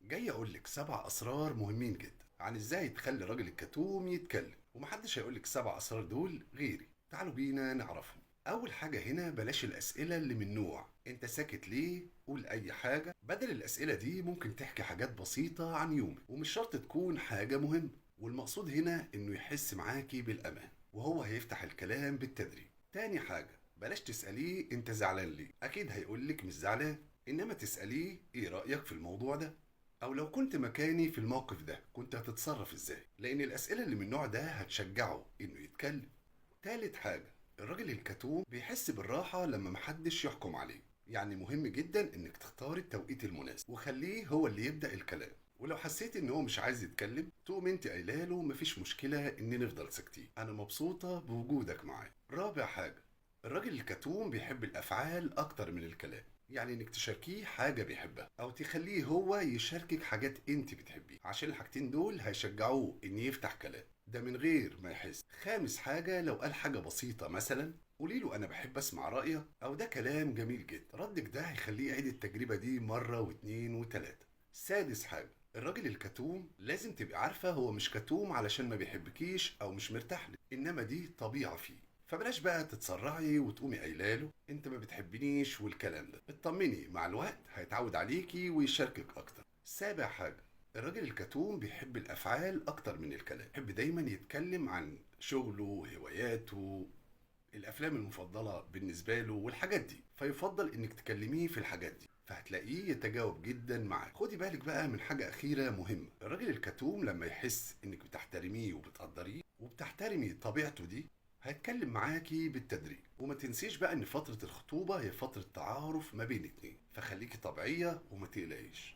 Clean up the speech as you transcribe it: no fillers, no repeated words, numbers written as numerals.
جاي اقولك 7 اسرار مهمين جدا عن ازاي تخلي الراجل الكتوم يتكلم، ومحدش هيقولك ال7 اسرار دول غيري. تعالوا بينا نعرفهم. اول حاجة هنا، بلاش الاسئلة اللي من نوع انت ساكت ليه، قول اي حاجة. بدل الاسئلة دي ممكن تحكي حاجات بسيطة عن يومك، ومش شرط تكون حاجة مهمة. والمقصود هنا انه يحس معاكي بالامان، وهو هيفتح الكلام بالتدريج. تاني حاجة، بلاش تسأليه انت زعلان ليه، اكيد هيقولك مش زعلان. انما تسأليه ايه رأيك في الموضوع ده، او لو كنت مكاني في الموقف ده كنت هتتصرف ازاي، لان الاسئلة اللي من النوع ده هتشجعه انه يتكلم. تالت حاجة، الراجل الكتوم بيحس بالراحة لما محدش يحكم عليه. يعني مهم جدا انك تختار التوقيت المناسب وخليه هو اللي يبدأ الكلام. ولو حسيت ان هو مش عايز يتكلم تقوم انت قايله له مفيش مشكلة ان نفضل ساكتين، انا مبسوطة بوجودك معايا. رابع حاجة، الراجل الكتوم بيحب الافعال اكتر من الكلام. يعني انك تشاركيه حاجة بيحبها او تخليه هو يشاركك حاجات انت بتحبيها، عشان الحاجتين دول هيشجعوه ان يفتح كلام، ده من غير ما يحس. خامس حاجة، لو قال حاجة بسيطة مثلا قولي له انا بحب اسمع رأيك، او ده كلام جميل جدا. ردك ده هيخليه يعيد التجربة دي مرة واتنين وتلاتة. سادس حاجة، الراجل الكتوم لازم تبقى عارفة هو مش كتوم علشان ما بيحبكيش او مش مرتاح لك، انما دي طبيعة فيه. فبلاش بقى تتسرعي وتقومي قايله له انت ما بتحبنيش والكلام ده. اطمني، مع الوقت هيتعود عليكي ويشاركك اكتر. سابع حاجة، الراجل الكتوم بيحب الافعال اكتر من الكلام، يحب دايما يتكلم عن شغله، هواياته، الافلام المفضله بالنسبه له والحاجات دي، فيفضل انك تكلميه في الحاجات دي، فهتلاقيه يتجاوب جدا معاك. خدي بالك بقى من حاجه اخيره مهمه، الراجل الكتوم لما يحس انك بتحترميه وبتقدريه وبتحترمي طبيعته دي هيتكلم معاكي بالتدريج. وما تنسيش بقى ان فتره الخطوبه هي فتره تعارف ما بين اتنين، فخليكي طبيعيه وما تقلقيش.